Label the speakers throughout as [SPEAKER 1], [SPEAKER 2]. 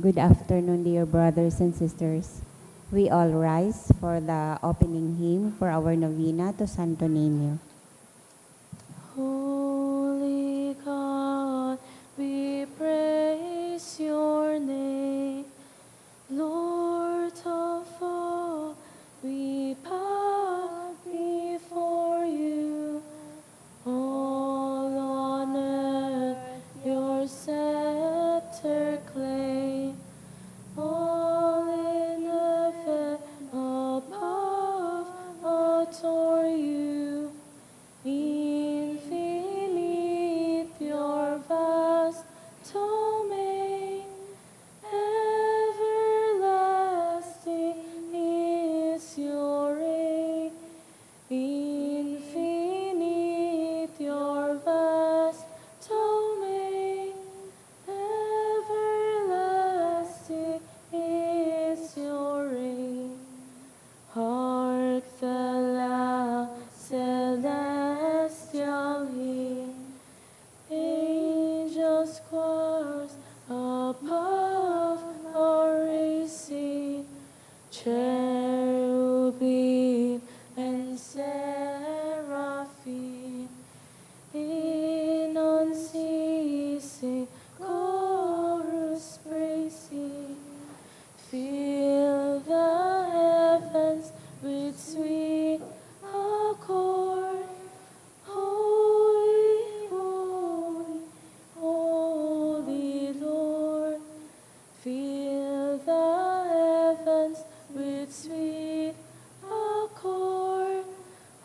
[SPEAKER 1] Good afternoon, dear brothers and sisters. We all rise for the opening hymn for our novena to Santo Niño.
[SPEAKER 2] Holy God, we praise your name. Lord of all, we bow before you. All on earth your scepter claim. All in heaven above adore you. Infinite your vast domain, everlasting is your reign. Infinite your vast domain, everlasting is your reign. Hark the loud celestial hymn, angels choirs above are raising, cherubim and seraphim in unceasing chorus praising. Fill the heavens with sweet accord. Holy, holy, holy Lord. Fill the heavens with sweet accord.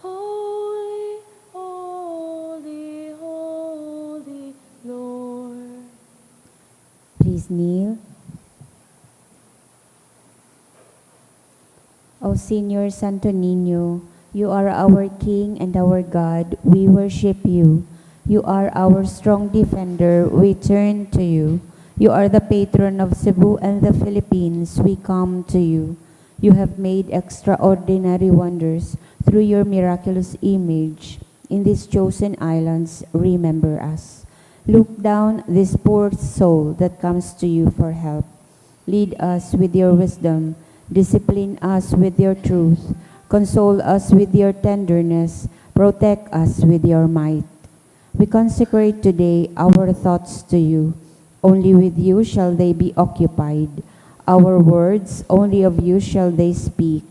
[SPEAKER 2] Holy, holy, holy Lord.
[SPEAKER 1] Please kneel. O Senior Santo Niño, you are our King and our God. We worship you. You are our strong defender. We turn to you. You are the patron of Cebu and the Philippines. We come to you. You have made extraordinary wonders through your miraculous image. In these chosen islands, remember us. Look down this poor soul that comes to you for help. Lead us with your wisdom. Discipline us with your truth. Console us with your tenderness. Protect us with your might. We consecrate today our thoughts to you. Only with you shall they be occupied. Our words, only of you shall they speak.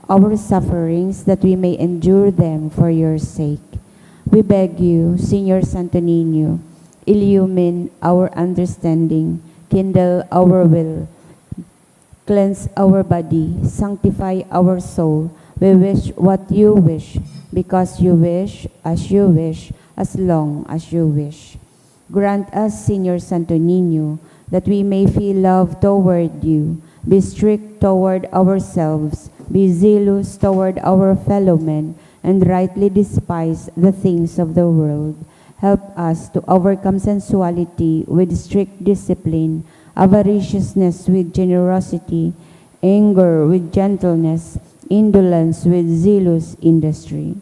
[SPEAKER 1] Our sufferings, that we may endure them for your sake. We beg you, Senior Santo Niño, illumine our understanding, kindle our will, cleanse our body, sanctify our soul. We wish what you wish, because you wish, as long as you wish. Grant us, Senior Santo Niño, that we may feel love toward you, be strict toward ourselves, be zealous toward our fellow men, and rightly despise the things of the world. Help us to overcome sensuality with strict discipline, avariciousness with generosity, anger with gentleness, indolence with zealous industry.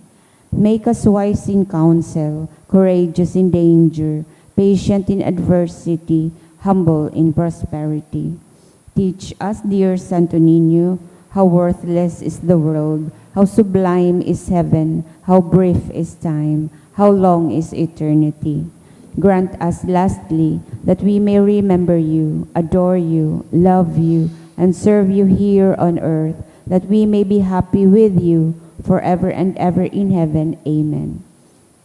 [SPEAKER 1] Make us wise in counsel, courageous in danger, patient in adversity, humble in prosperity. Teach us, dear Santo Niño, how worthless is the world, how sublime is heaven, how brief is time, how long is eternity. Grant us lastly that we may remember you, adore you, love you, and serve you here on earth, that we may be happy with you forever and ever in heaven. Amen.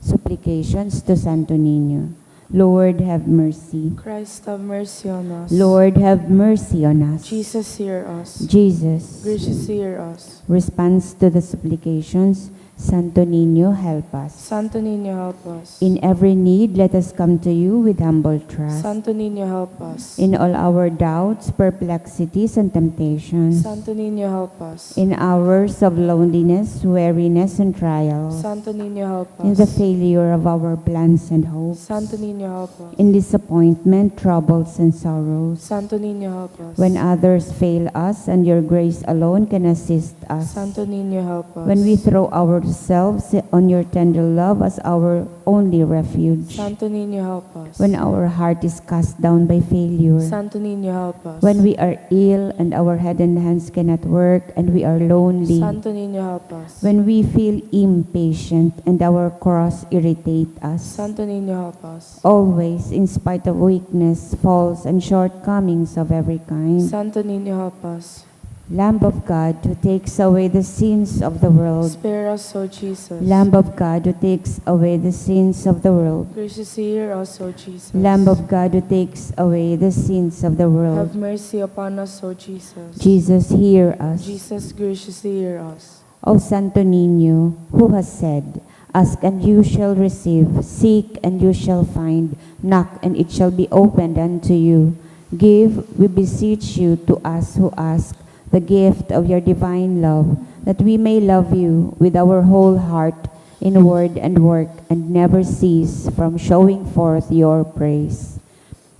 [SPEAKER 1] Supplications to Santo Niño. Lord, have mercy.
[SPEAKER 2] Christ, have mercy on us.
[SPEAKER 1] Lord, have mercy on us.
[SPEAKER 2] Jesus, hear us.
[SPEAKER 1] Jesus,
[SPEAKER 2] Gracious, hear us.
[SPEAKER 1] response to the supplications. Santo Niño, help us.
[SPEAKER 2] Santo Niño, help us.
[SPEAKER 1] In every need, let us come to you with humble trust.
[SPEAKER 2] Santo Niño, help us.
[SPEAKER 1] In all our doubts, perplexities, and temptations.
[SPEAKER 2] Santo Niño, help us.
[SPEAKER 1] In hours of loneliness, weariness, and trials.
[SPEAKER 2] Santo Niño, help us.
[SPEAKER 1] In the failure of our plans and hopes.
[SPEAKER 2] Santo Niño, help us.
[SPEAKER 1] In disappointment, troubles, and sorrows.
[SPEAKER 2] Santo Niño, help us.
[SPEAKER 1] When others fail us and your grace alone can assist us.
[SPEAKER 2] Santo Niño, help us.
[SPEAKER 1] When we throw our ourselves on your tender love as our only refuge.
[SPEAKER 2] Santo Niño, help us.
[SPEAKER 1] When our heart is cast down by failure,
[SPEAKER 2] Santo Niño, help us.
[SPEAKER 1] when we are ill and our head and hands cannot work and we are lonely,
[SPEAKER 2] Santo Niño, help us.
[SPEAKER 1] when we feel impatient and our cross irritate us,
[SPEAKER 2] Santo Niño, help us.
[SPEAKER 1] always in spite of weakness, faults, and shortcomings of every kind.
[SPEAKER 2] Santo Niño, help us.
[SPEAKER 1] Lamb of God who takes away the sins of the world,
[SPEAKER 2] Spare us, O Jesus.
[SPEAKER 1] Lamb of God who takes away the sins of the world,
[SPEAKER 2] Graciously hear us, O Jesus.
[SPEAKER 1] Lamb of God who takes away the sins of the world,
[SPEAKER 2] Have mercy upon us, O Jesus.
[SPEAKER 1] Jesus, hear us.
[SPEAKER 2] Jesus, graciously hear us.
[SPEAKER 1] O Santo Niño, who has said, ask and you shall receive, seek and you shall find, knock and it shall be opened unto you. Give, we beseech you, to us who ask, the gift of your divine love, that we may love you with our whole heart, in word and work, and never cease from showing forth your praise.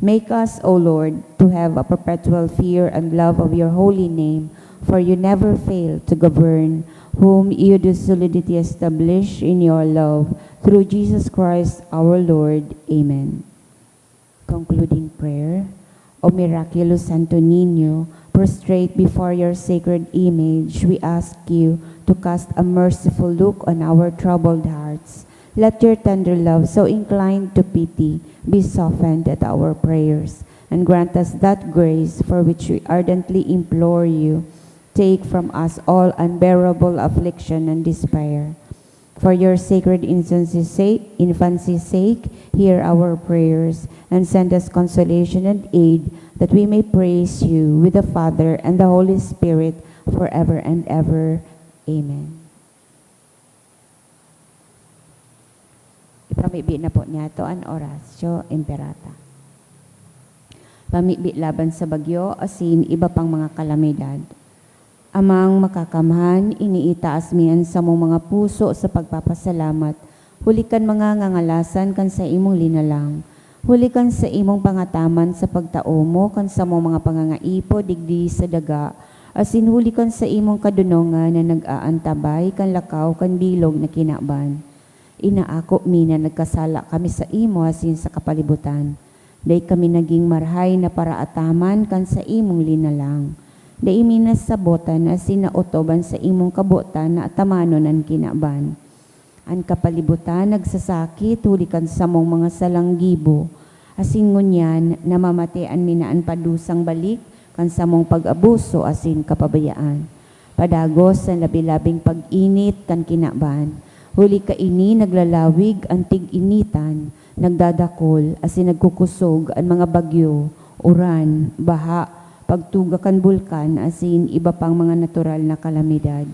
[SPEAKER 1] Make us, O Lord, to have a perpetual fear and love of your holy name, for you never fail to govern, whom you do solidity establish in your love, through Jesus Christ our Lord. Amen. Concluding prayer. O miraculous Santo Niño, prostrate before your sacred image, we ask you to cast a merciful look on our troubled hearts. Let your tender love, so inclined to pity, be softened at our prayers, and grant us that grace for which we ardently implore you. Take from us all unbearable affliction and despair. For your sacred infancy's sake, hear our prayers, and send us consolation and aid, that we may praise you with the Father and the Holy Spirit forever and ever. Amen. Ipamibi na po niya to an orasyo imperata. Pamibi laban sa bagyo, asin iba pang mga kalamidad. Amang makakamhan, iniitaas miyan sa mong mga puso sa pagpapasalamat. Hulikan mga ngangalasan kan sa imong linalang. Hulikan sa imong pangataman sa pagtao mo kan sa mong mga pangangaipo digdi sa daga. Asin hulikan sa imong kadunongan na nag-aantabay kan lakaw kan bilog na kinaban. Inaako mi na nagkasala kami sa imo asin sa kapalibutan. Day kami naging marhay na paraataman kan sa imong linalang. Day minas sabotan asin nautoban sa imong kabotan na atamanon ang kinaban. Ang kapalibutan nagsasakit, hulikan sa mong mga salanggibo. Asin ngunyan, namamatian minaan padusang balik, kan sa mong pag-abuso asin kapabayaan. Padagos sa labi-labing pag-init kan kinaban. Huli ka ini naglalawig ang tig-initan, nagdadakol asin nagkukusog ang mga bagyo, uran, baha, pagtuga kan bulkan asin iba pang mga natural na kalamidad.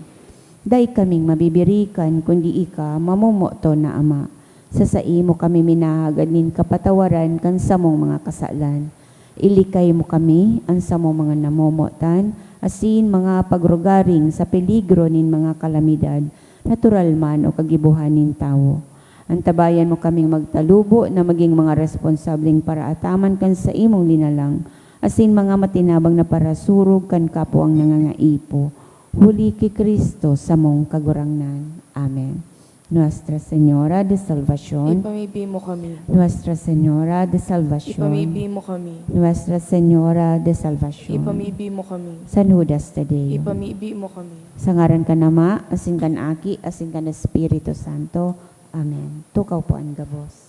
[SPEAKER 1] Day kaming mabibirikan, kundi ika mamumoto na Ama. Sa imo kami minahagad nin kapatawaran kan sa mong mga kasalan. Ilikay mo kami ang sa mong mga namomotan, asin mga pagrugaring sa peligro nin mga kalamidad, natural man o kagibuhan nin tao. Antabayan mo kaming magtalubo na maging mga responsabling paraataman kan sa imong linalang, asin mga matinabang na parasurog kan kapwang nangangaipo. Huli ki Kristo sa mong kagurangnan. Amen. Nuestra Señora de Salvación.
[SPEAKER 2] Ipamibi mo kami.
[SPEAKER 1] Nuestra Señora de Salvación.
[SPEAKER 2] Ipamibi mo kami.
[SPEAKER 1] Nuestra Señora de Salvación.
[SPEAKER 2] Ipamibi mo kami.
[SPEAKER 1] San Judas Tadeo.
[SPEAKER 2] Ipamibi mo kami.
[SPEAKER 1] Sa ngaran ka Ama, asin kan Aki, asin kan Espiritu Santo. Amen. Tukaw po ang gabos.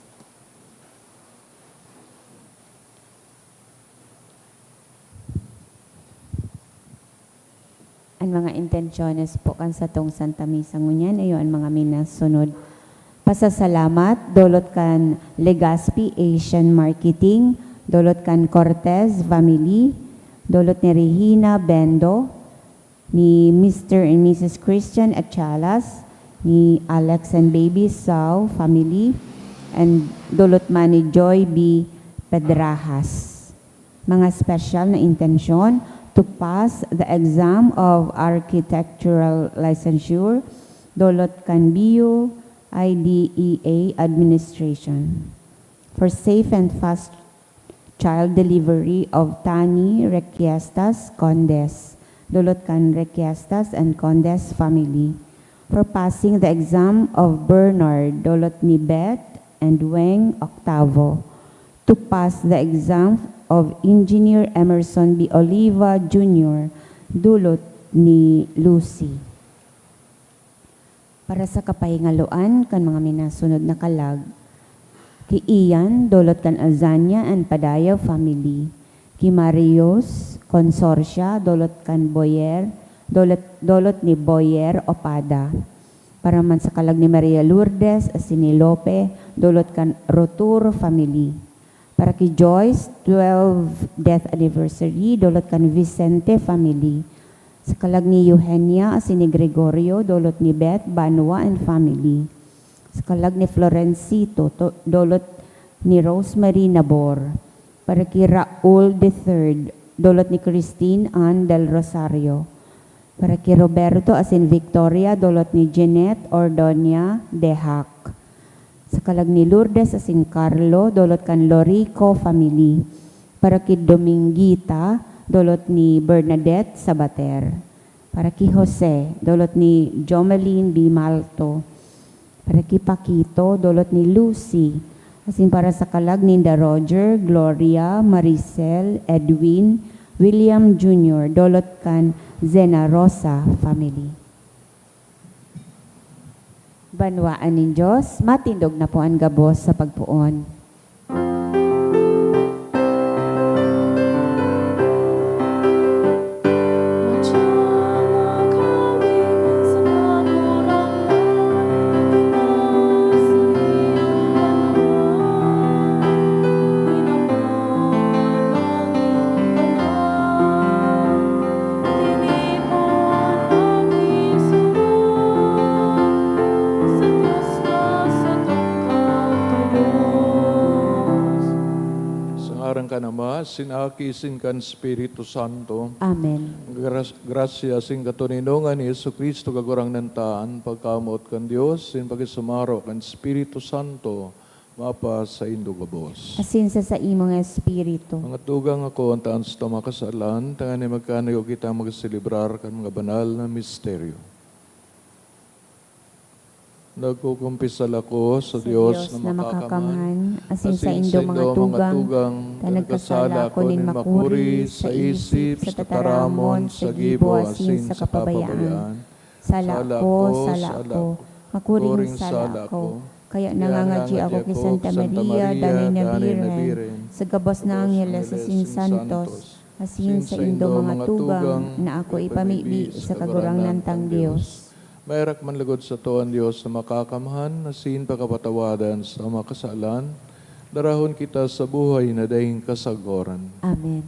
[SPEAKER 1] Ang mga intensyones po kan sa tong Santa Misa ngunyan, ayo ang mga minasunod. Pasasalamat, dolot kan Legazpi Asian Marketing, dolot kan Cortez Family, dolot ni Regina Bendo, ni Mr. and Mrs. Christian Achalas, ni Alex and Baby Sao Family, and dolot man ni Joy B. Pedrajas. Mga special na intensyon, to pass the exam of architectural licensure, dolot kan BU IDEA Administration. For safe and fast child delivery of Tani Requiestas Condes, dolot kan Requiestas and Condes family. for passing the exam of Bernard Dolot ni Beth and Weng Octavo, to pass the exam of Engineer Emerson B. Oliva Jr. Dulot ni Lucy. Para sa kapahingaluan kan mga minasunod na kalag, ki Ian Dolot kan Azania and Padayaw family, ki Marius Consorcia Dolot kan Boyer, Dolot ni Boyer Opada. Para man sa kalag ni Maria Lourdes Asini Lope Dolot kan Rotur family. Para ki Joyce 12 death anniversary Dolot kan Vicente family. Sa kalag ni Eugenia Asini Gregorio Dolot ni Beth Banwa and family. Sa kalag ni Florencito Dolot ni Rosemary Nabor. Para ki Raul III Dolot ni Christine Ann del Rosario. Para kay Roberto asin Victoria Dolot ni Jeanette Ordonia Dehac. Sa kalag ni Lourdes asin Carlo Dolot kan Lorico family. Para kay Domingita Dolot ni Bernadette Sabater. Para kay Jose Dolot ni Jomeline B. Malto. Para kay Paquito Dolot ni Lucy. Asin para sa kalag ni Roger, Gloria, Maricel, Edwin, William Jr. Dolot kan Zena Rosa family. Banwaan ng Diyos, matindog na po ang gabos sa pagpuon.
[SPEAKER 3] Sinaki kan Espiritu Santo.
[SPEAKER 1] Amen.
[SPEAKER 3] Grasya sin katuninungan ni Yesu Kristo kagurang nantaan pagkamot kan Dios sin pagisumaro kan Espiritu Santo mapa sa indo gabos.
[SPEAKER 1] Asin sa imong espiritu.
[SPEAKER 3] Mga tugang ako ang taan sa makasalan tangan ni magkanayo kita magselebrar kan mga banal na misteryo. Nagkukumpisal ako sa Diyos na makakamhan,
[SPEAKER 1] asin sa indo mga tugang, ta nagkasala ko nin makuri sa isip, sa tataramon, sa gibo, asin sa kapabayaan. Sala ko, makuring sala ko. Kaya nangangadji ako kay Santa Maria, Danay na Birhen, sa gabos na Angeles, asin Santos, asin sa indo mga tugang, na ako ipamibi sa kagurang tang Diyos.
[SPEAKER 3] Mayrak man lagod sa tuan Diyos na makakamhan, asin pagkapatawadan sa makasalan, darahon kita sa buhay na dahing kasagoran.
[SPEAKER 1] Amen.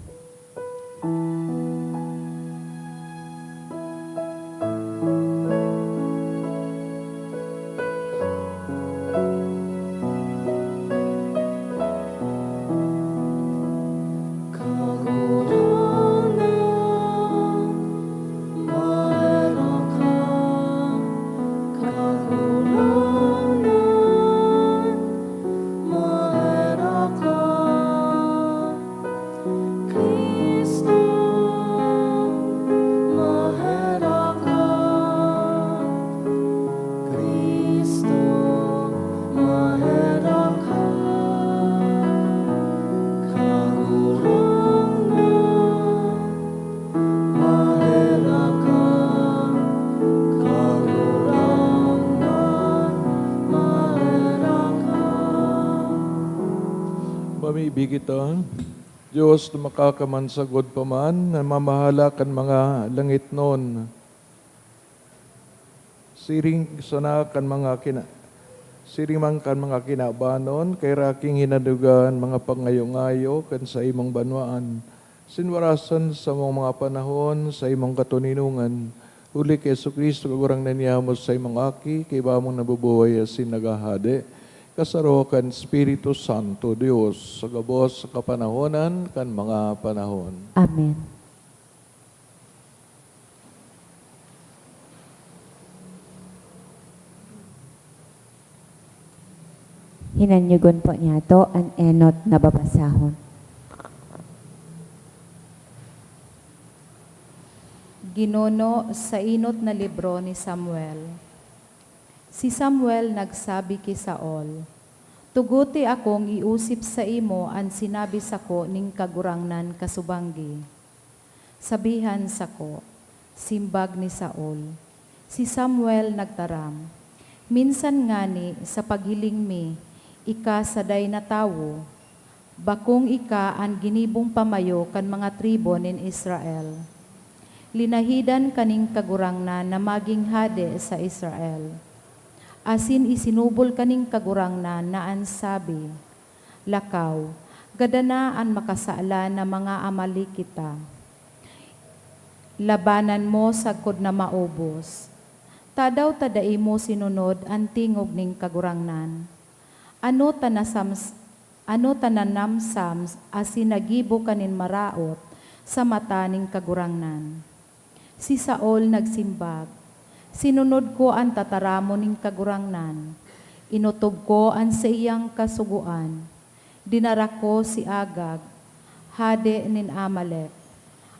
[SPEAKER 3] Mamibig kita, Diyos na makakamansagod pa man, na mamahala kan mga langit noon. Siring sana kan mga sirimang kan mga kinabanon, kay raking hinadugan mga pangayo-ngayo kan sa imong banwaan. Sinwarasan sa mga panahon, sa imong katuninungan, uli kay Yesu Kristo kagurang nanyamos sa imong aki, kay bamong nabubuhay asin nagahade. Kasarokan Espiritu Santo Dios sa gabos sa kapanahonan kan mga panahon.
[SPEAKER 1] Amen. Hinanyugon po niya to ang enot na babasahon.
[SPEAKER 4] Ginuno sa inot na libro ni Samuel. Si Samuel nagsabi kay Saul, tuguti akong iusip sa imo ang sinabi sako ning kagurangnan kasubanggi. Sabihan sako, simbag ni Saul. Si Samuel nagtaram, minsan ngani sa pagiling mi, ika saday na tawo, bakong ika ang ginibong pamayo kan mga tribo nin Israel. Linahidan kaning kagurangnan na maging hade sa Israel. Asin isinubol kaning kagurangnan na ansabi, lakaw, gadanaan makasaalan na mga Amalekita. Labanan mo sagkod na maubos. Tadaw tadai mo sinunod ang tingog ning kagurangnan. Ano tananamsam asin nagibo kanin maraot sa mata ning kagurangnan. Si Saul nagsimbag, sinunod ko ang tataramon ning kagurangnan. Inutob ko ang sa iyang kasuguan. Dinara ko si Agag, hade nin Amalek.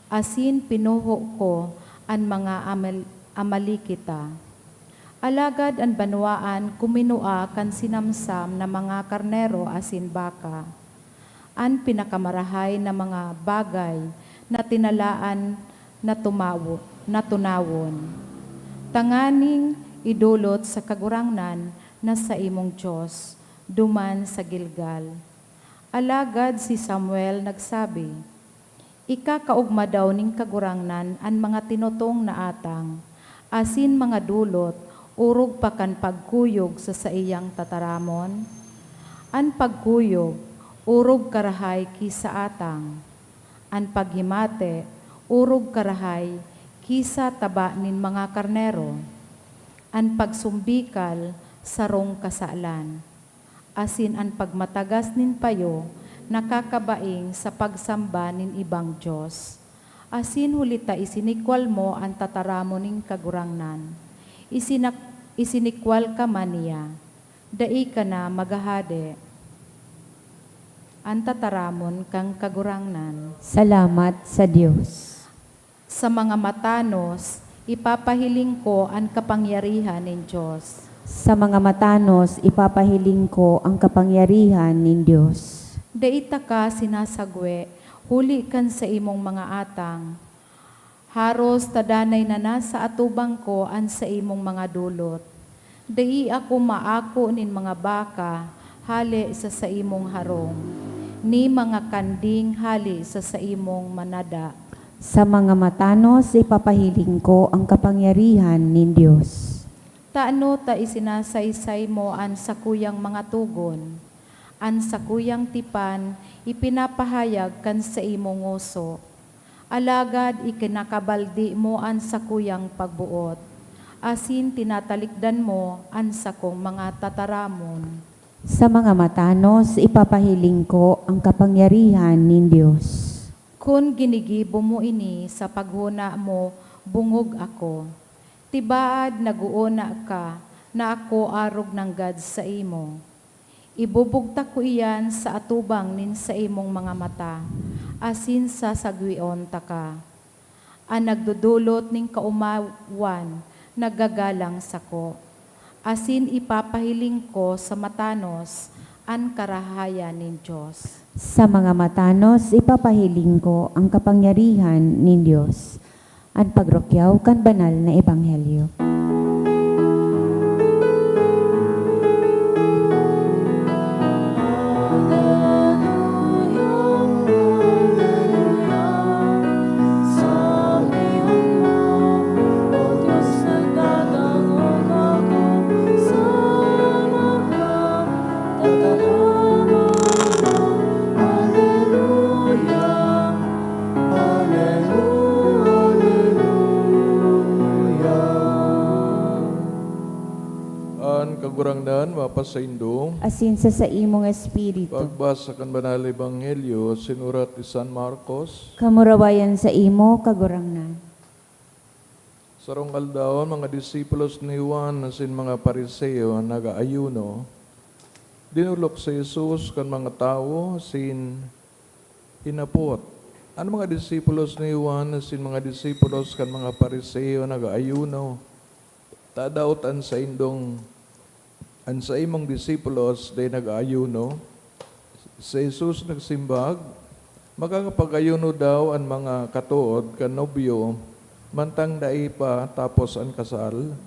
[SPEAKER 4] Asin pinuho ko ang mga Amalekita. Alagad ang banwaan kuminua kan sinamsam na mga karnero asin baka. Ang pinakamarahay na mga bagay na tinalaan na tunawon. Tanganing idulot sa kagurangnan na sa imong Diyos, duman sa Gilgal. Alagad si Samuel nagsabi, ikakaugma daw ning kagurangnan ang mga tinutong na atang, asin mga dulot, urog pa kan pagkuyog sa iyang tataramon. An pagkuyog, urog karahay kisa atang. An paghimate, urog karahay kisa taba nin mga karnero. An pagsumbikal, sarong kasalan. Asin an pagmatagas nin payo, nakakabaing sa pagsamba nin ibang Diyos. Asin hulita isinikwal mo ang tataramo ning kagurangnan. Isinikwal ka man niya. Dai ka na magahade. Ang tataramon kang kagurangnan.
[SPEAKER 1] Salamat sa Diyos.
[SPEAKER 4] Sa mga matanos, ipapahiling ko ang kapangyarihan ng Diyos.
[SPEAKER 1] Sa mga matanos, ipapahiling ko ang kapangyarihan ng Diyos.
[SPEAKER 4] Daita ka sinasagwe, huli kan sa imong mga atang. Haros tadanay na nasa atubang ko an sa imong mga dulot. Dai ako maako nin mga baka, hali sa imong harong. Ni mga kanding hali sa imong manada.
[SPEAKER 1] Sa mga matanos, ipapahiling ko ang kapangyarihan ng Diyos.
[SPEAKER 4] Taano ta isinasaysay mo an sakuyang mga tugon. An sakuyang tipan, ipinapahayag kan sa imong nguso. Alagad ikinakabaldi mo an sakuyang pagbuot. Asin tinatalikdan mo an sakong mga tataramon.
[SPEAKER 1] Sa mga matanos, ipapahiling ko ang kapangyarihan ng Diyos.
[SPEAKER 4] Kung ginigibo mo ini sa paghuna mo, bungog ako. Tibaad naguuna ka na ako arog ng God sa imo. Ibubugta ko iyan sa atubang nin sa imong mga mata, asin sa sagwion taka. Ang nagdudulot ning kaumawan, nagagalang sako. Asin ipapahiling ko sa matanos, ang karahayan ng Diyos.
[SPEAKER 1] Sa mga matanos, ipapahiling ko ang kapangyarihan ng Diyos. Ang pagrokyaw kan banal na ebanghelyo.
[SPEAKER 3] Kagurangnan, mapasaindo.
[SPEAKER 1] Asin sa imong espiritu.
[SPEAKER 3] Pagbasa kan banal ebanghelyo, sinurat ni San Marcos.
[SPEAKER 1] Kamurawayan sa imo, kagurangnan.
[SPEAKER 3] Sarong aldaon, mga disipulos ni Juan asin mga pariseo nagaayuno. Dinulok sa Jesus kan mga tao sin hinapot. Ano mga disipulos ni Juan asin mga disipulos kan mga pariseo nagaayuno. Tadaotan sa indong An sa imong disipulos day nag-ayuno, sa Jesus nagsimbag, magkakapag-ayuno daw ang mga katuod kan nobyo, mantang dai pa tapos ang kasal.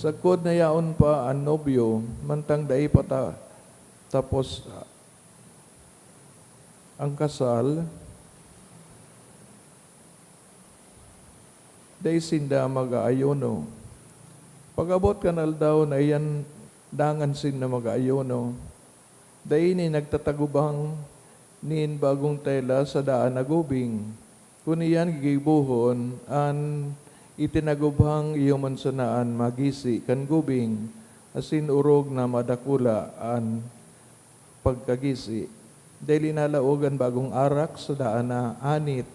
[SPEAKER 3] Sagkod na yaon pa ang nobyo, mantang dai pa tapos ang kasal, dai sinda mag-ayuno. Pag-abot kanal daw na iyan dangan sin na mag-ayuno, dai ni nagtatagubang nin bagong tela sa daan na gubing. Kuniyan gigibuhon an itinagubhang iyo mansanaan magisi kan gubing, asin urog na madakula an pagkagisi. Dahil linalaogan bagong arak sa daan na anit.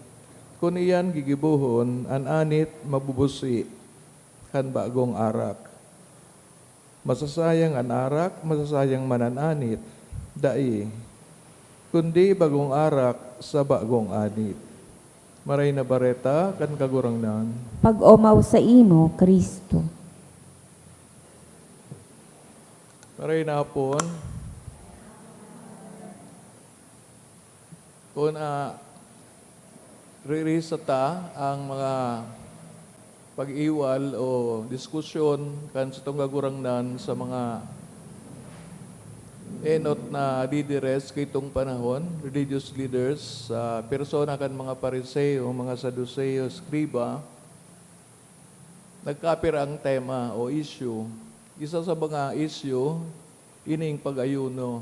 [SPEAKER 3] Kuniyan gigibuhon an anit mabubusi kan bagong arak. Masasayang an arak, masasayang manananit, dai, kundi bagong arak sa bagong anit. Maray na bareta, kan kagurangnan.
[SPEAKER 1] Pag-umaw sa imo, Kristo.
[SPEAKER 3] Maray na hapon. Kung ririsata ang mga pag-iwal o diskusyon kan sa itong kagurangnan sa mga enot na didires kay itong panahon, religious leaders, sa persona kan mga Pariseo, mga Saduseo, Skriba, nagkapir ang tema o issue. Isa sa mga issue, ining pag-ayuno.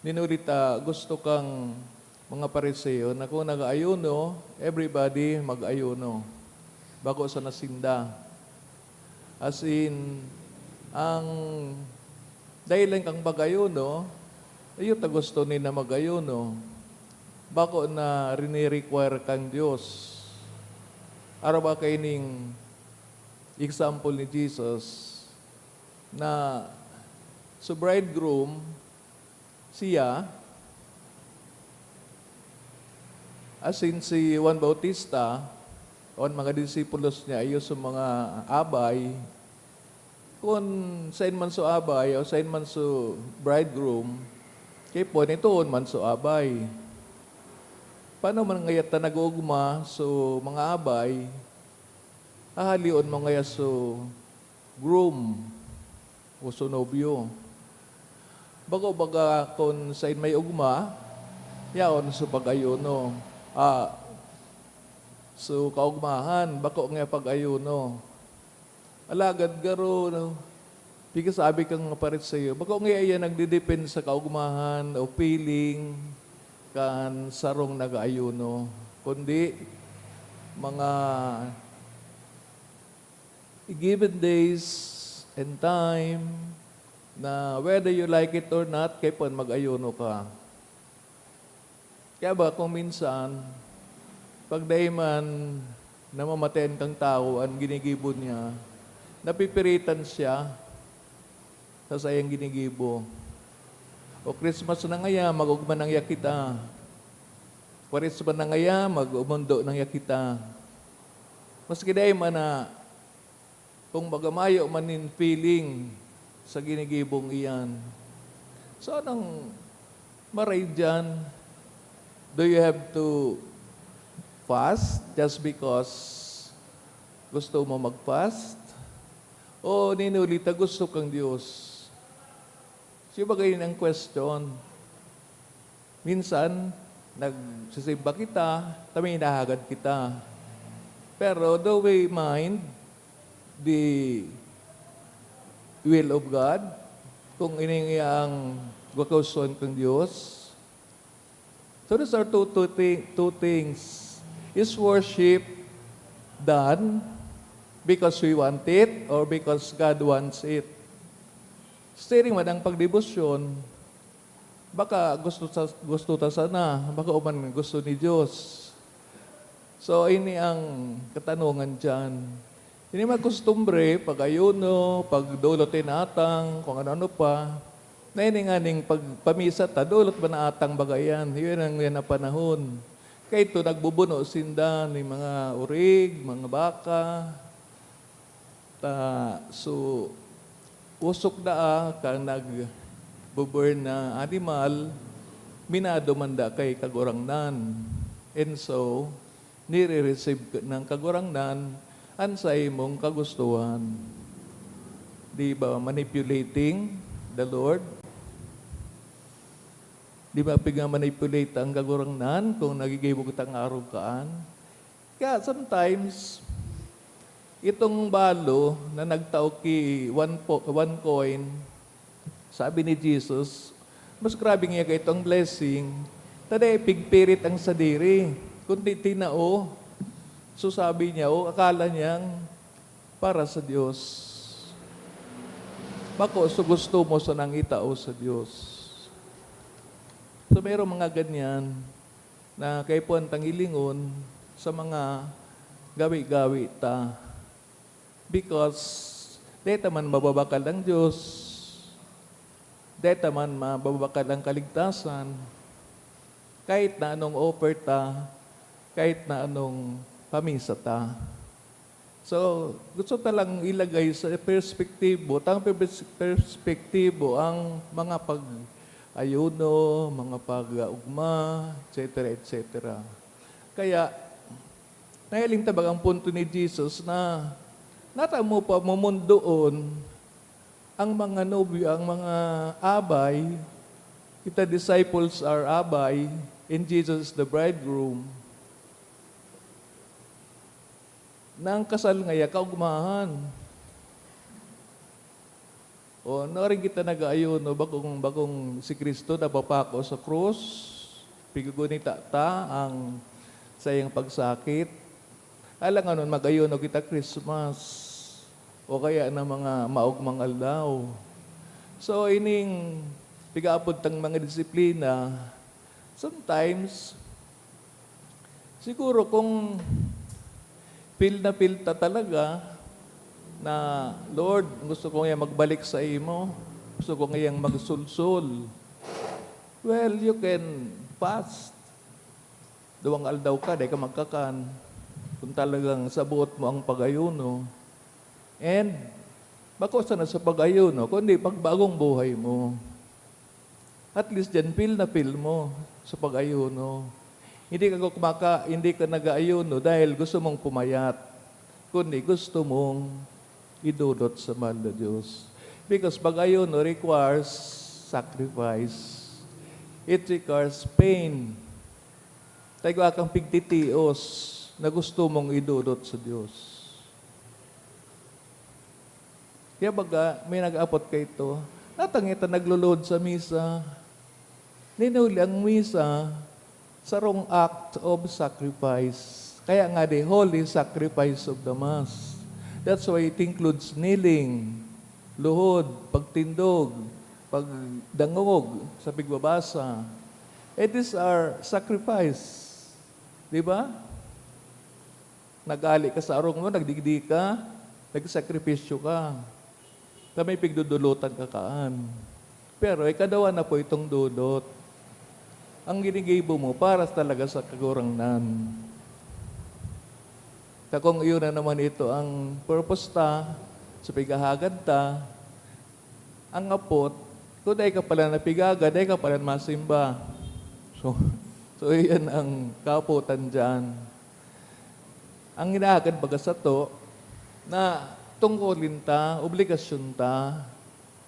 [SPEAKER 3] Ninulita, gusto kang mga Pariseo na kung nag-ayuno, everybody mag-ayuno bago sa nasinda. As in, ang dahilan kang mag-ayuno, ayun ta gusto ni na mag-ayuno, bako na rini-require kang Diyos. Araw ba kayo ning example ni Jesus na sa bridegroom, siya, as in si Juan Bautista, o mga disipulos niya, ayos sa mga abay, kung sain man so abay o sain man so bridegroom, kay po nitoon man so abay. Paano man ngayat na nag-ugma so mga abay, hahalion mo ngayat so groom o so nobyo. Bago-baga kung sain may ugma, yaon so pag-ayuno. So, kaugmahan, bako nga pag-ayuno. Alagad garo, no? Bigla sabi kang parit sa iyo, bako nga iyan nagdidepend sa kaugmahan o feeling kan sarong nag-ayuno. Kundi, mga given days and time na whether you like it or not, kaya po mag-ayuno ka. Kaya ba kung minsan, pag dayman namamatayan kang tao, ang ginigibo niya, napipiritan siya sa sayang ginigibo. O Christmas na ngaya, mag-ugma ng yakita. Christmas na ngaya, mag-umundo ng yakita. Maski dayman na, kung magamayo manin feeling sa ginigibong iyan. So anong maray dyan? Do you have to fast just because gusto mo mag-fast? O ninulita gusto kang Diyos? Siya ba ganyan ang question? Minsan, nagsisimba kita, tamay nahagad kita. Pero do we mind the will of God? Kung iningi ang gusto kang Diyos? So these are two things. Is worship done because we want it or because God wants it? Steering man ang pagdebosyon, baka gusto ta sana, baka uman gusto ni Diyos. So ini ang katanungan dyan. Hindi magkustumbre, pag-ayuno, pagdulotin atang, kung ano-ano pa, na ining pagpamisa ta, dulot ba na atang bagayan? Yun ang yan na panahon. Kaya ito, nagbubuno sinda ng mga urig, mga baka. So, usok na kang nag-burn na animal, minado man da kay kagurangnan. And so, nire-receive ng kagurangnan ang sa imong kagustuhan. Di ba manipulating the Lord? Di ba manipulate ang kagurangnan kung nagigibog kitang araw kaan? Kaya sometimes, itong balo na nagtao ki one coin, sabi ni Jesus, mas grabe nga kay itong blessing, taday pigpirit ang sadiri, kundi tinao. So sabi niya, akala niyang para sa Diyos. Bako, so gusto mo sa nang itao sa Diyos. So mayroong mga ganyan na kay po ang tangilingon sa mga gawi-gawi ta. Because deta man mababakal ang Diyos, deta man mababakal ang kaligtasan, kahit na anong offer ta, kahit na anong pamisa ta. So, gusto talang ilagay sa perspektibo, perspektibo ang mga pag-ayuno, mga pag-ugma, etc., etc. Kaya, nahiling tabag ang punto ni Jesus na natamo pa mumundoon ang mga nobyo, ang mga abay, kita disciples are abay, and Jesus the bridegroom. Nang kasal ngaya kaugmahan. O naring kita nag-aayon, no, bagong si Kristo napapako sa krus, pigugunita ta ang sayang pagsakit. Alang anon mag-ayon no kita Christmas o kaya na mga maugmang aldaw. So ining pigaapod tang mga disiplina, sometimes siguro kung feel ta talaga na Lord, gusto ko ngayang magbalik sa imo, gusto ko ngayang magsulsul. Well, you can fast. Duwang aldaw ka, dahil ka magkakan. Kung talagang sabuot mo ang pag-ayuno. And, bako sana sa pag-ayuno, kundi pagbagong buhay mo. At least dyan, feel mo sa pag-ayuno. Hindi ka nag-ayuno dahil gusto mong pumayat, kundi gusto mong idudot sa mahal na Diyos. Because pag-ayuno requires sacrifice. It requires pain. Tayo kang pigtitios na gusto mong idudot sa Diyos. Kaya baga, may nag-apot kay ito, natangita naglulod sa misa. Ninuli ang misa sa wrong act of sacrifice. Kaya nga the holy sacrifice of the Mass. That's why it includes kneeling, luhod, pagtindog, pagdangog sa pigbabasa. It is our sacrifice. Di ba? Nag-ali ka sa arong mo, nagdigdi ka, nagsakripisyo ka. Na may pigdudulutan ka kaan. Pero ikadawa na po itong dudot. Ang ginigibo mo para talaga sa kagurangnan. Kung iyon na naman ito ang purpose ta, sa pigahagad ta, ang apot, kung dahil ka pala napigaga, dahil ka pala masimba. So iyan ang kaputan dyan. Ang hinahagad baga sa to, na tungkulin ta, obligasyon ta,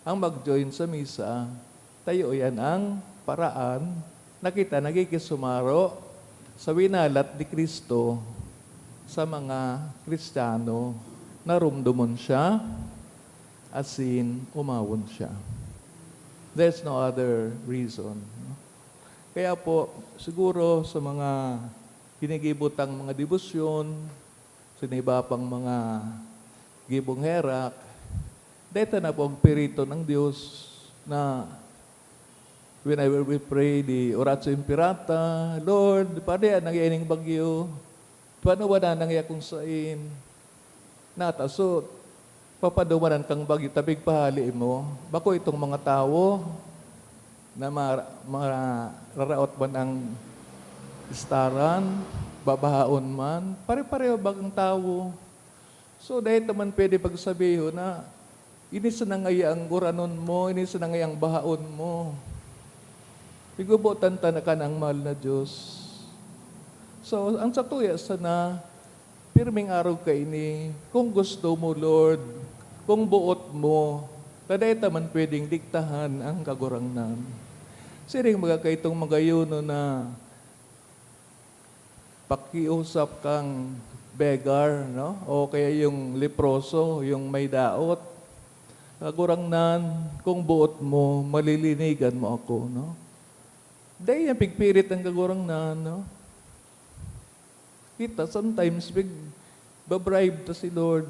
[SPEAKER 3] ang mag-join sa misa, tayo yan ang paraan na kita nagkikisumaro sa winalat ni Kristo sa mga Kristiyano na rumdumon siya, asin umawon siya. There's no other reason. Kaya po, siguro sa mga kinigibutang mga debosyon, siniba pang mga gibong herak, dito na po ang pirito ng Diyos na whenever we pray the Oratio Imperata, Lord, paano yan nangyayining bagyo? Paano ba na nangyay kung sain? Nataso, papadumanan kang bagyo, tabig pahali mo. Bako itong mga tao na mararaot man ang istaran, babahaon man, pare-pareho bagang tao. So, dahil naman pwede pagsabihin na Ini sa nangayang guranon mo, ini sa nangayang bahaon mo. Igubutan ta na ka ng mahal na Diyos. So, ang satuya sana, pirming araw ka ini, kung gusto mo, Lord, kung buot mo, taday taman pwedeng diktahan ang kagurangnan. Siring mga kaitong mga yuno na pakiusap kang beggar, no? O kaya yung leproso, yung may daot. Kagurangnan, kung buot mo, malilinigan mo ako, no? Dahil yung pigpirit ang kagurangnan, no? Kita, sometimes, babribe to si Lord.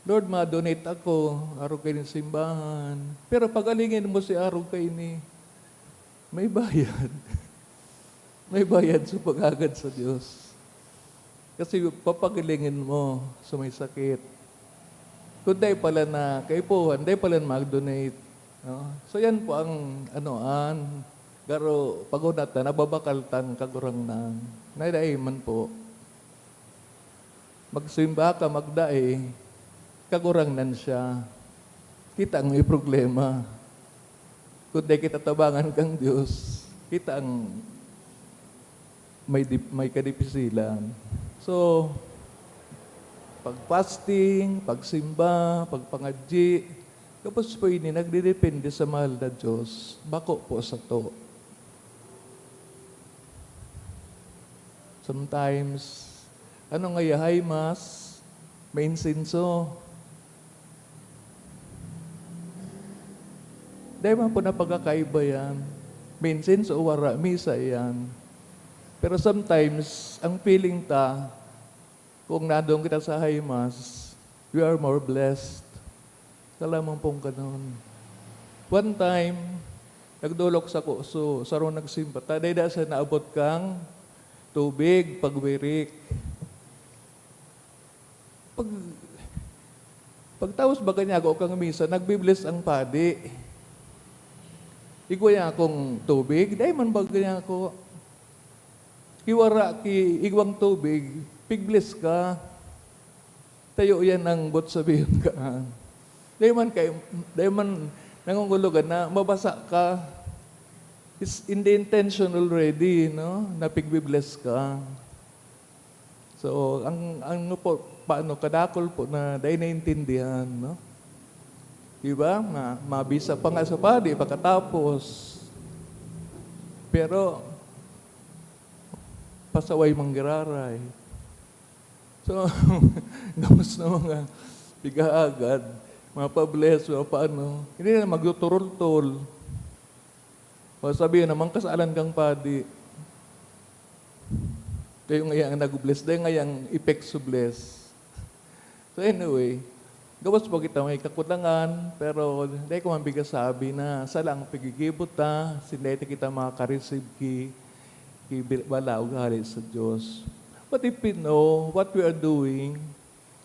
[SPEAKER 3] Lord, ma-donate ako, araw kayo ng simbahan. Pero pagalingin mo si araw kayo ni, may bayad. May bayad sa pag-agad sa Diyos. Kasi papagalingin mo sa may sakit. Kung day pala na, kayo po, day pala na mag-donate. No? So yan po ang anoan. Garo, pagunatan, nababakal tang kagurangnan. Naidaay man po. Magsimba ka, magdae, kagurangnan siya. Kita ang may problema. Kung day kita tabangan kang Diyos, kita ang may kadipisilan. So, pag-fasting, pagsimba, pagpangadji, kapos po ini, nagdidepende sa mahal na Diyos. Bako po sa to. Sometimes, ano nga yahay mas, may insinso. Dahil man po na pagkakaiba yan. May insinso o wara, misa yan. Pero sometimes, ang feeling ta, kung nandoon kita sa high mass, we are more blessed. Kalamang pong ganun. One time, nagdulok sa kuso, sa ron nagsimpa. Taday da sa naabot kang tubig, pagwirik. Pagtapos ba kanya ako kang misa, nagbibless ang padi. Igwaya akong tubig, dahil man ba kanya ako. Kiwara ki igwang tubig, pigbless ka. Tayo yan ang bot sabihin ka. Dahil man nangungulugan na mabasa ka. It's in the intention already, no? Na pigbibless ka. So, ang po, paano, kadakol po na dahil naintindihan, no? Diba? Mabisa pa nga sa padi, pagkatapos. Pero, pasaway manggiraray. So, gamos na mga pigaagad, mga pabless, mga paano. Hindi na magtuturol-tol. O sabihin naman, kasalan kang padi. Kayo ngayang nag-bless, dahil ngayang epekso bless. So anyway, gawas po kita may kakulangan, pero dahil ko mabigas sabi na sa lang pagigibot ta, sinday kita makaka-receive ki balaw galit sa Diyos. But if we know what we are doing,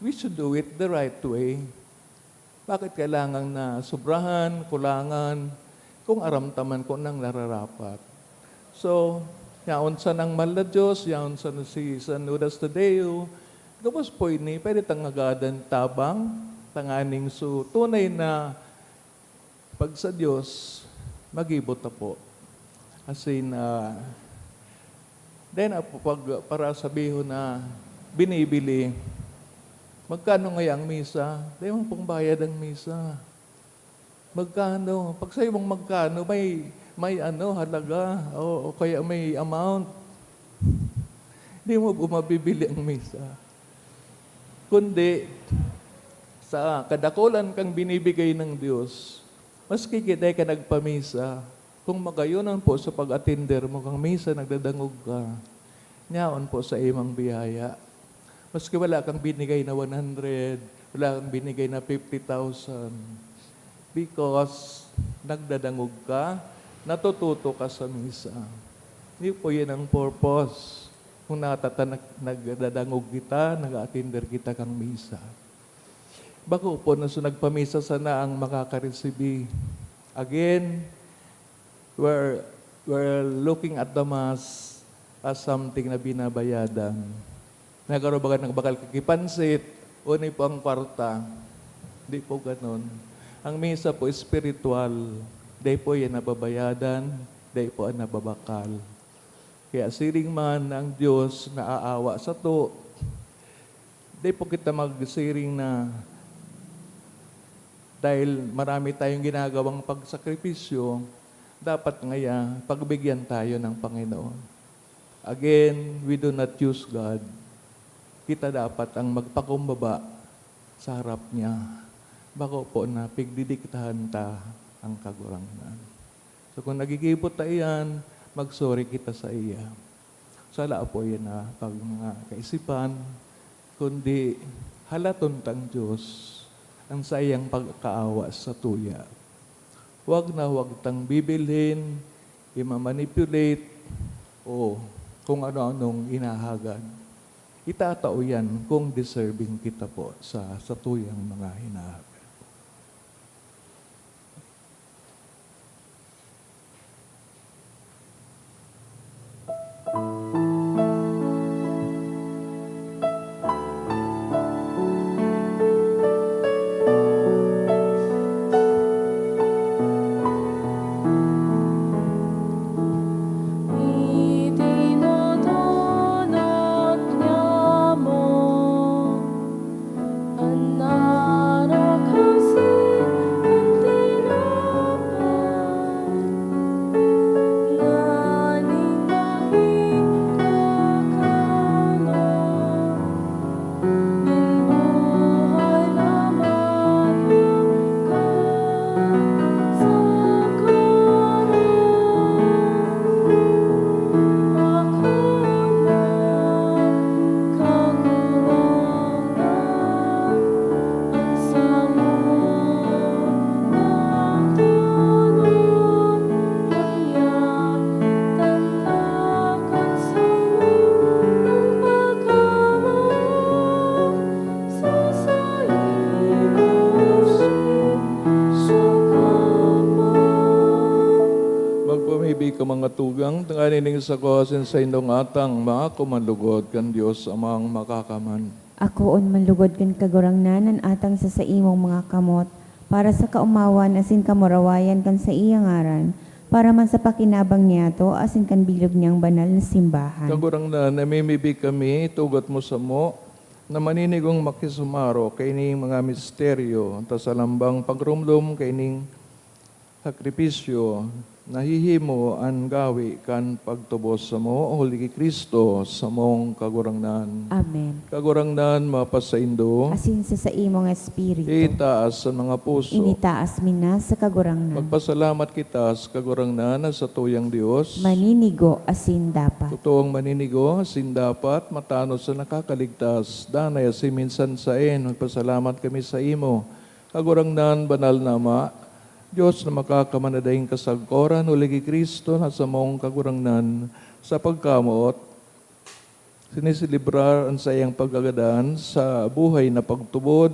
[SPEAKER 3] we should do it the right way. Bakit kailangan na sobrahan, kulangan, kung aramtaman ko nang nararapat. So, yaon sa nang mahal na Diyos, yaon sa si San Judas Tadeo, gabos po ini, pwede tangagadan tabang, tanganing so, tunay na pag sa Diyos, magibot na po. As in, then, para sabihin na binibili, magkano ngayang misa? Dahil mo pong bayad ang misa. Magkano? Pag sa'yo mong magkano, may halaga, o kaya may amount. Hindi mo mabibili ang misa. Kundi, sa kadakulan kang binibigay ng Diyos, mas kikiday ka nagpamisa. Kung magayonan po sa pag-attender mo kang misa, nagdadangog ka, nyaon po sa imang biyaya. Maski wala kang binigay na 100, wala kang binigay na 50,000. Because nagdadangog ka, natututo ka sa misa. Hindi po yan ang purpose. Kung nagdadangog kita, nag-attender kita kang misa. Bako po na nagpamisa sana ang makaka-receive. Again, we're looking at the Mass as something na binabayadan. Nagkaroon ba ng bakal kikipansit, unay po ang kwarta. Di po ganon. Ang misa po spiritual. Di po yan nababayadan, di po ang nababakal. Kaya siring man ang Diyos na aawa sa to, di po kita magsiring na dahil marami tayong ginagawang pagsakripisyo, dapat ngaya pagbigyan tayo ng Panginoon. Again, we do not use God. Kita dapat ang magpakumbaba sa harap niya. Bako po na pigdidiktahan ta ang kagurangan. So kung nagigibot tayo yan, magsorry kita sa iya. Sala po yan na pag mga kaisipan, kundi halaton tang Diyos ang sayang pagkaawa sa tuya. Huwag na huwag tang bibilhin, imamanipulate, o kung ano-anong inahagad. Itatao yan kung deserving kita po sa tuyang mga hinahagad.
[SPEAKER 2] Idinodonat niya mo ang narakasing ang tinapan, nganing maging kakano, inbuhay na mahal ka sa karan. Ako na kagurangan, ang samo ng tunod, hangyak tanlakan samo ng pagkamaon, sa sayos sukaman.
[SPEAKER 3] Magpamibig ka mga tugang, tanganining sa kuhasin sa indong atang, mga kumanlugod kan Diyos amang makakaman.
[SPEAKER 1] Ako on manlugod kan kagurangnan atang sa imong mga kamot, para sa kaumawan asin kamurawayan kan sa iyang ngaran, para man sa pakinabang niya to asin kan bilog niyang banal na simbahan.
[SPEAKER 3] Kagurang na namimibig kami, tugot mo sa mo, na maninigong makisumaro kay ning mga misteryo, ta sa lambang pagrumdum kay ning sakripisyo, nahihimo ang gawi kan pagtubos sa mo, o Huli Kristo sa mong kagurangnan.
[SPEAKER 1] Amen.
[SPEAKER 3] Kagurangnan mapasaindo,
[SPEAKER 1] Asin sa imong espiritu,
[SPEAKER 3] itaas sa mga puso.
[SPEAKER 1] initaas mina sa kagurangnan.
[SPEAKER 3] Magpasalamat kita sa kagurangnan sa tuyang Diyos.
[SPEAKER 1] Maninigo asin dapat.
[SPEAKER 3] Totoong maninigo, sin dapat, matano sa nakakaligtas, danay si minsan sa magpasalamat kami sa imo. Kagurangnan, banal na Ama, Diyos na makakamandadaing kasagkoran, Huli Kristo na sa mong kagurangnan, sa pagkamot, sinisilibrar ang sayang pagkagadan sa buhay na pagtubod,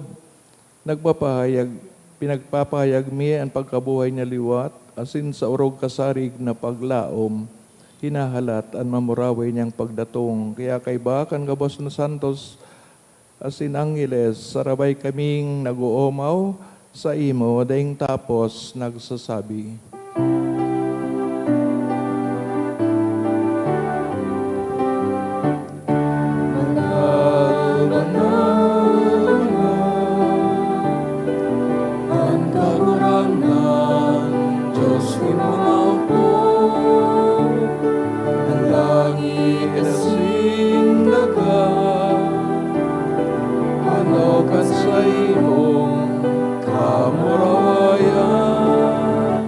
[SPEAKER 3] pinagpapahayag mi ang pagkabuhay niya liwat, asin sa urog kasarig na paglaom, hinahalat ang mamuraway niyang pagdatong. Kaya kay bakan gabos na santos, asin angeles, sarabay kaming nag-uumaw sa imo, daing tapos nagsasabi.
[SPEAKER 2] Ang kagurangan, Diyos hinumaupo, ang langit kasing dagat, ano ka sa imong kamurawayan,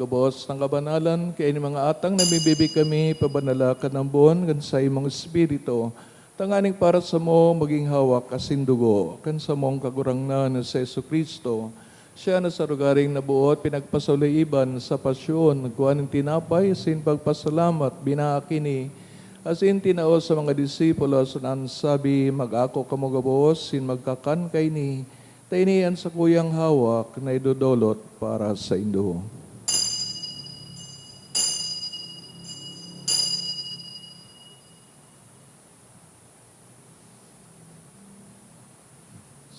[SPEAKER 3] gabos ng kabanalan, kaya ni mga atang namibibig kami, pabanalakan ng buwan, kan sa imong espiritu, tanganing para sa mo maging hawak kasindugo, kan sa mong kagurangnan na sa Yesu Kristo. Siya na sa lugaring nabuot, pinagpasuliban sa pasyon, nagkuhan ng tinapay, sin pagpasalamat, binaakini, asin tinao sa mga disipulos, nan sabi, mag-ako kamo gabos, sin magkakan kay ni, tainian sa kuyang hawak na idudolot para sa indo.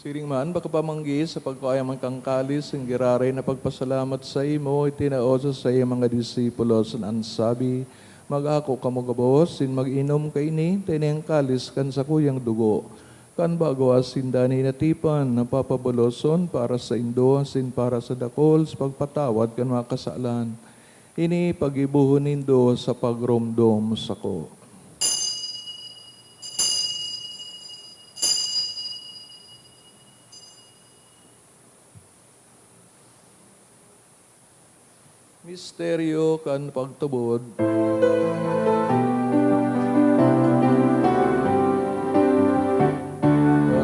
[SPEAKER 3] Siring man, baka pamanggi sa pagkayamang kang kalis, ang giraray na pagpasalamat sa imo, itinao sa iyo mga disipulos, ang sabi, mag-ako kamo gabos, sin mag-inom kay ni, tainiyang kalis kan sa kuyang dugo. Kan bago asin dani natipan, napapabuloson para sa indo, sin para sa dakol, sa pagpatawad kan mga kasalan. Ini pagibuhon nindo sa pagromdom sa ko. Misteryo kan pagtubod.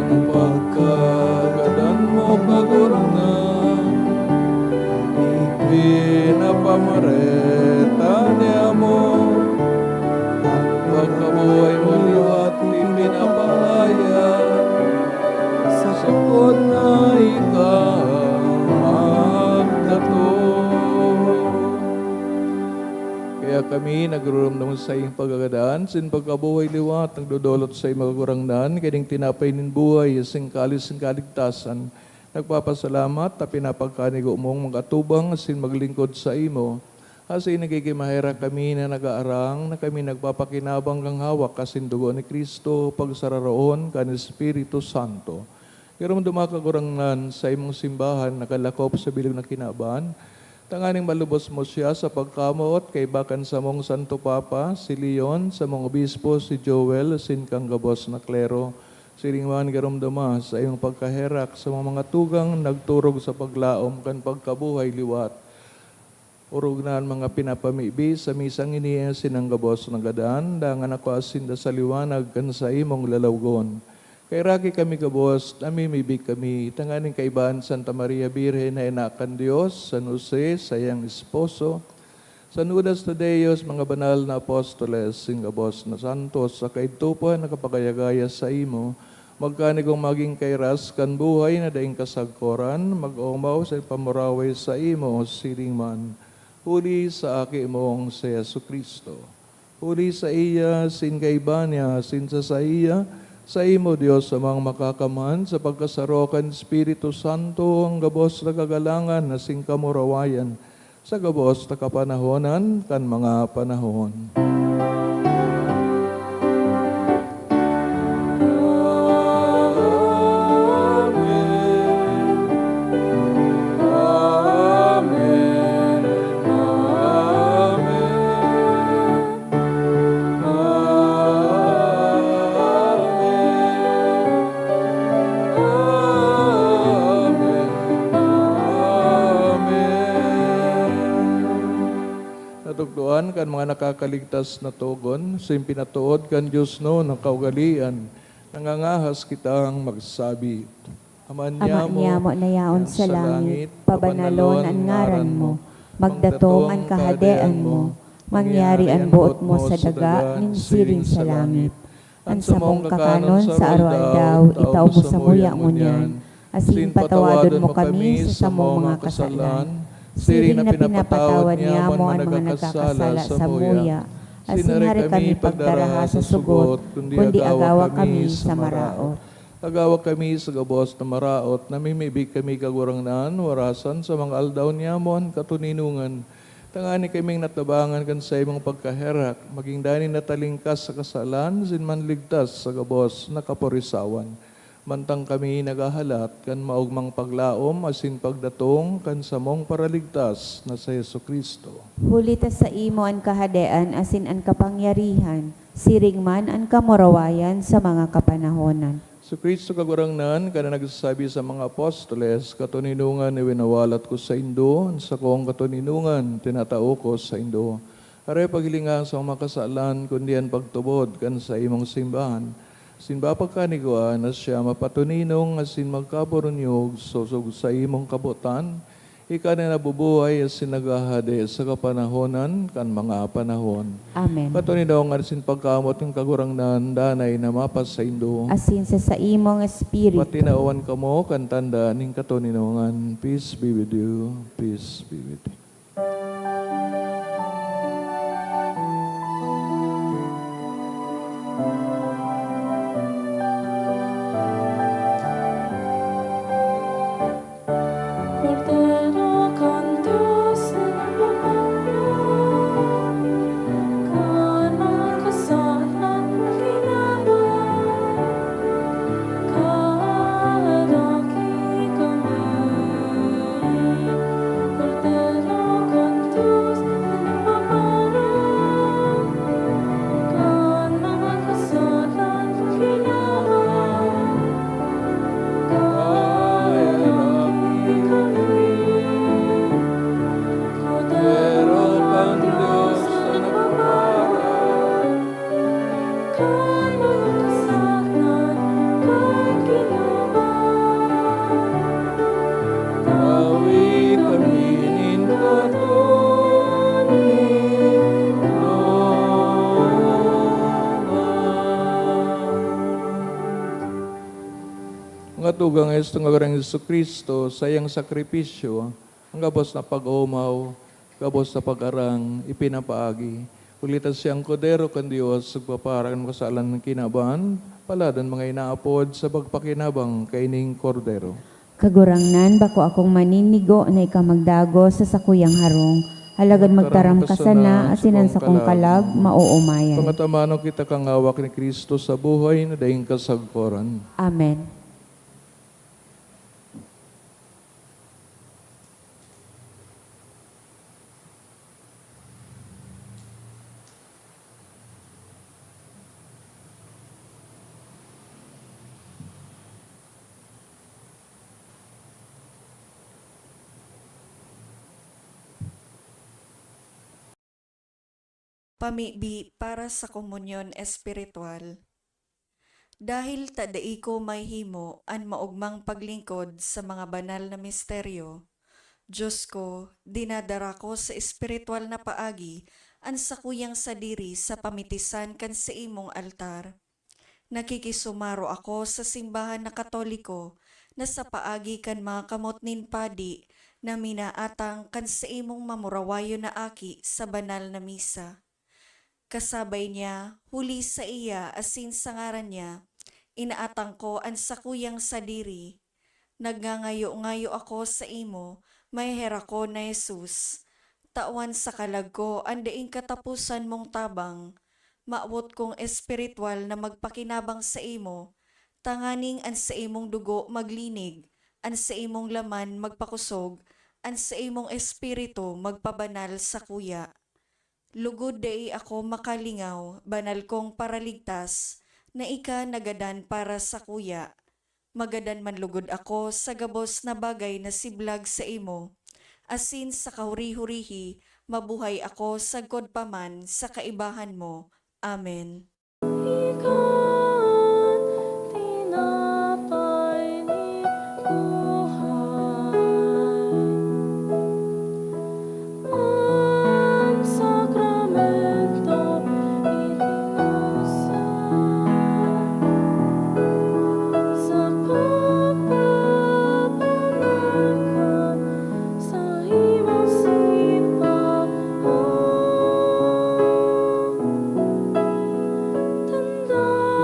[SPEAKER 3] Kan pagkagadan mo kagurungan, ipinapamareta niya mo, ang pagkabuhay mo liwat, ipinapalaya, sa sakot na ikaw magdato. Kaya kami nagruramdam sa iyong pagagadaan, sin pagkabuhay liwat, nagdodolot sa iyong magagurangnan, kaning tinapay nin buhay, sing kalis ng kaligtasan, nagpapasalamat, ta pinapagkanigo mong magatubang, sin maglingkod sa imo, asin nagigimahira kami na nag-aarang, na kami nagpapakinabang kang hawak, kasin dugo ni Kristo, pagsararoon, kan Espiritu Santo. Kaya dumakagurangnan sa imong simbahan, nakalakop sa bilog na kinaban, tanganing malubos mo siya sa pagkamot kay bakan sa mong Santo Papa, si Leon, sa mong obispo, si Joel, sin kang gabos na klero, siringman garumdama sa iyong pagkaherak sa mga tugang nagturog sa paglaom kan pagkabuhay liwat. Urugnan mga pinapamibi sa misang iniya sinang gabos ng gadan, dangan ako asinda sa liwanag kan sa imong lalawgon. Kay raki kami kabos, namimibig kami, tanganing kaibahan Santa Maria Birhen na inakan Diyos, San Jose, sayang esposo, San Judas Tadeos, mga banal na apostoles, sing kabos na santos, sa kaitupan na kapagayagaya sa imo, magkanigong maging kairas kan buhay na daing kasagkoran, mag-umaw sa pamuraway sa imo, siring man, huli sa aki mong si Yesu Kristo. Huli sa iya, sin kaiban niya, sin sa iya, sa imo, Diyos, sa mga makakaman, sa pagkasarokan, Espiritu Santo, ang gabos na kagalangan na singkamurawayan, sa gabos na kapanahonan, kan mga panahon. Natugtuan kan mga nakakaligtas na tugon, sa pinatuod kan Diyos no, ng kaugalian, nangangahas kitang magsabi. Aman
[SPEAKER 1] Ama niya mo na yaon sa langit, pabanalon ang ngaran mo, magdatong ang kahadean mo, mangyari ang buot mo sa daga, ning siring sa langit. Ang samong kakanon sa araw-aldaw, itaw mo sa muya mo niyan, asin patawadon mo kami sa samong mga kasalan, siring na pinapatawad niya mo ang mga nagkakasala sa muya, asin hari kami pagdaraha sa sugot, kundi agawa kami sa maraot.
[SPEAKER 3] Agawa kami sa gabos na maraot, namimibig kami kagurangnan, warasan sa mga aldaw niyamon, katuninungan. Tangani kaming natabangan kan sa imong pagkaherak, maging dani natalingkas sa kasalan, sinman ligtas sa gabos na kaporisawan. Mantang kami nagahalat, kan maugmang paglaom, asin pagdatong, kan samong paraligtas na sa Yesu Kristo.
[SPEAKER 1] Hulita sa imo ang kahadean, asin ang kapangyarihan, siring man ang kamurawayan sa mga kapanahonan.
[SPEAKER 3] Sa Kristo kagurangnan, kana nagsasabi sa mga apostoles, katuninungan ni winawalat ko sa Indo, sa kong katuninungan, tinatao ko sa Indo. Aray paghilingan sa mga kasalan, kundi ang pagtubod kan sa imong simbahan. Sinba pagkaniguan na siya mapatuninong asin magkaburunyog susog sa imong kabutan, ika na nabubuhay asin nagahade sa kapanahonan kan mga panahon.
[SPEAKER 1] Amen.
[SPEAKER 3] Katuninong asin pagkamot ng kagurangnan, danay na mapas sa Indo.
[SPEAKER 1] Asin sa imong espiritu.
[SPEAKER 3] Patinauan ka mo, kantanda ning katuninungan. Peace be with you. Peace be with you.
[SPEAKER 2] Cordero con Dios en el pagano, kan mga kasalan ginawa, kadaki kami. Cordero con Dios en el pagano, kan mga kasalan ginawa, kadaki kami.
[SPEAKER 3] Pero kan Diyos na nagpapala,
[SPEAKER 2] Kan mga kasalan kan ginawa,
[SPEAKER 3] awi kami Nga tugang esto nga garang Yesu Kristo, sayang sakripisyo, ang gabos na pag-umaw, gabos na pag-arang, ipinapaagi. Ulitan siyang kodero kan Diyos, sagpaparang kasalan ng kinaban, paladan mga inaapod sa pagpakinabang kaining kordero.
[SPEAKER 1] Kagurangnan, bako akong maninigo na ikaw magdago sa sakuyang harong. Halagad magtaram ka sana, asinan sa kong kalag, mauumayan.
[SPEAKER 3] Pangatamano kita kang hawak ni Kristo sa buhay na daing kasagporan.
[SPEAKER 1] Amen.
[SPEAKER 5] Pamibi para sa komunyon espiritual. Dahil tadai ko may himo an maugmang paglingkod sa mga banal na misteryo, Diyos ko, dinadara ko sa espiritual na paagi an sakuyang sadiri sa pamitisan kan sa imong altar. Nakikisumaro ako sa simbahan na Katoliko na sa paagi kan mga kamot nin padi na minaatang kan sa imong mamurawayo na aki sa banal na misa. Kasabay niya, huli sa iya asin sa ngaran niya, inaatang ko ang sakuyang sadiri. Nagngangayo-ngayo ako sa imo, may hera ko na Jesus. Tawan sa kalag ko, andaing katapusan mong tabang. Maawot kong espiritual na magpakinabang sa imo, tanganing an sa imong dugo maglinig, an sa imong laman magpakusog, an sa imong espiritu magpabanal sa kuya. Lugod dai ako makalingaw, banal kong paraligtas, na ika nagadan para sa kuya. Magadan man lugod ako sa gabos na bagay na siblag sa imo. Asin sa kahuri-hurihi, mabuhay ako sagkod paman sa kaibahan mo. Amen.
[SPEAKER 2] ikan tinapay ni buhay. Ang sakramento itinusay sa pagpapamarkan sa imong simbahan. Tanda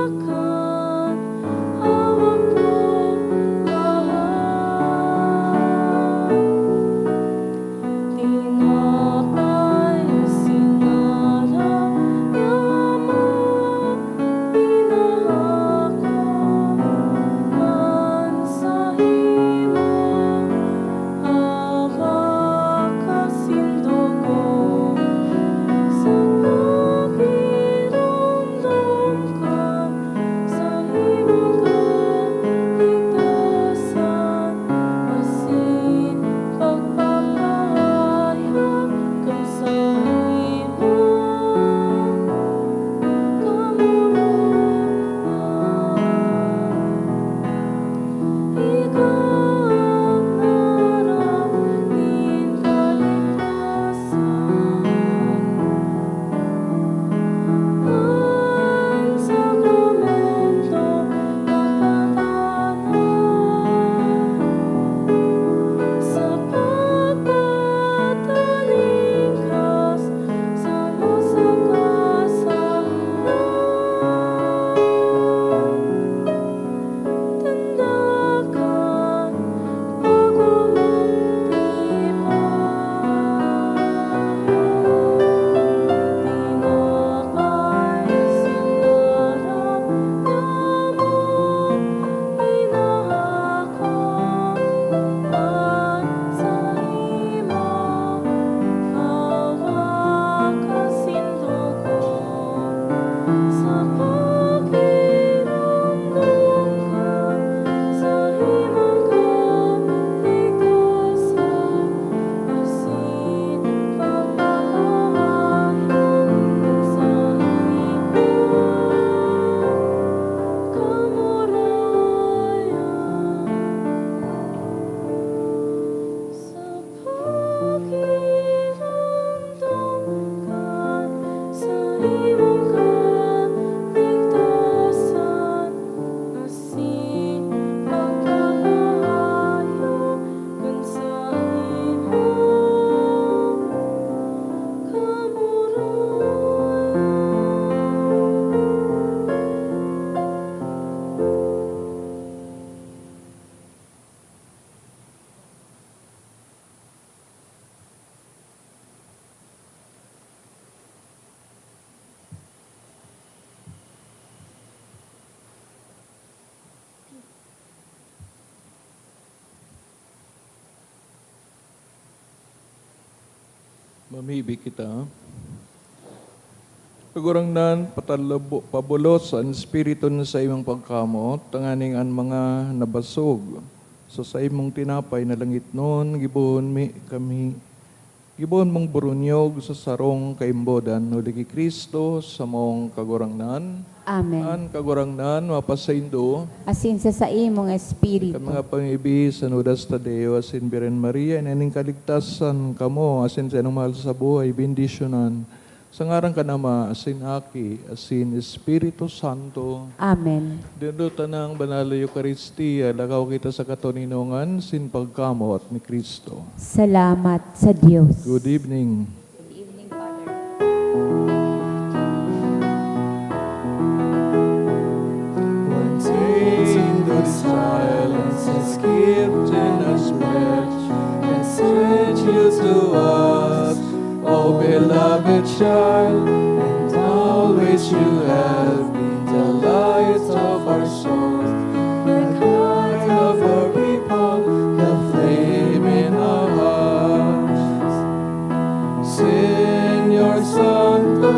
[SPEAKER 3] Mamibi kita. Kagurangnan, pabulos ang espiritu sa imong pagkamot, tanganing ang mga nabasog. Sa imong tinapay na langit nun, gibuhon kami. Gibuhon mong burunyog sa sarong kaimbodan, huli ki Kristo sa mong kagurangnan.
[SPEAKER 1] Amen.
[SPEAKER 3] An kagurangnan, mapasaindo,
[SPEAKER 1] Asin sa imong
[SPEAKER 3] ka
[SPEAKER 1] espiritu.
[SPEAKER 3] mga pangibi sa Nudas Tadeo, asin Biren Maria, inaning kaligtasan kamo, asin sa anong mahal sa buhay, bendisyonan. Sa ngarang ka nama, asin Aki, asin Espiritu Santo.
[SPEAKER 1] Amen.
[SPEAKER 3] Dinutan ng Banal na Eucharistia, lagaw kita sa katuninungan, sin pagkamot ni Kristo.
[SPEAKER 1] Salamat sa Diyos.
[SPEAKER 3] Good evening.
[SPEAKER 1] Good evening, Father.
[SPEAKER 3] When into the silence has given us breath, and sent you to us, O beloved child, and always you have been the light of our souls, the light of our people, the flame in our hearts. Señor Santo,